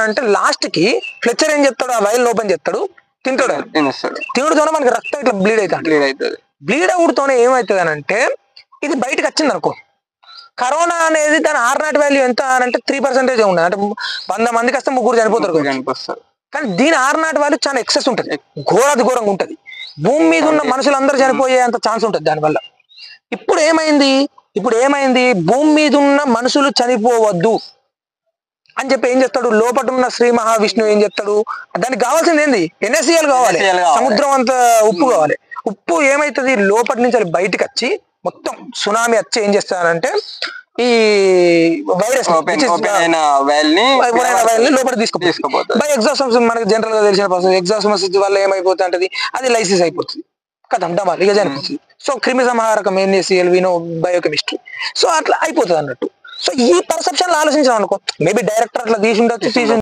అంటే లాస్ట్ కి ఫ్లెచర్ ఏం చెప్తాడు, ఆ వైల్ ఓపెన్ చేస్తాడు, తింటాడు. తినడుతోనే మనకి రక్తం ఇట్లా బ్లీడ్ అవుతుంది. బ్లీడ్ అవుడుతోనే ఏమవుతుంది అని అంటే ఇది బయటకు వచ్చింది అనుకో. కరోనా అనేది దాని R0 వాల్యూ ఎంత అని అంటే 3% ఉన్నది. అంటే 100 మందికి వస్తే 3 చనిపోతారు. కానీ దీని R0 వాల్యూ చాలా ఎక్సెస్ ఉంటుంది, ఘోరంగా ఉంటుంది. భూమి మీద ఉన్న మనుషులందరూ చనిపోయే అంత ఛాన్స్ ఉంటుంది దానివల్ల. ఇప్పుడు ఏమైంది, భూమి మీద ఉన్న మనుషులు చనిపోవద్దు అని చెప్పి ఏం చెప్తాడు, లోపల ఉన్న శ్రీ మహావిష్ణువు ఏం చెప్తాడు, దానికి కావాల్సింది ఏంది, NaCl కావాలి, సముద్రం అంత ఉప్పు కావాలి. ఉప్పు ఏమైతుంది, లోపటి నుంచి అది బయటకు వచ్చి మొత్తం సునామీ వచ్చి ఏం చేస్తానంటే ఈ వైరస్ లోపల తీసుకుపోతుంది. బై ఎగ్జాస్మోసిస్ మనకి జనరల్ గా తెలిసిన ప్రాసెస్. ఎగ్జాస్మోసిస్ వల్ల ఏమైపోతుంది అంటే అది లైసిస్ అయిపోతుంది, కథం డమాలి ఇక చనిపోతుంది. సో క్రిమి సంహారకం NaCl వినో బయోకెమిస్ట్రీ. సో అట్లా అయిపోతుంది అన్నట్టు. సో ఈ పర్సెప్షన్ ఆలోచించాం అనుకో, మేబీ డైరెక్టర్ అట్లా తీసి ఉండొచ్చు.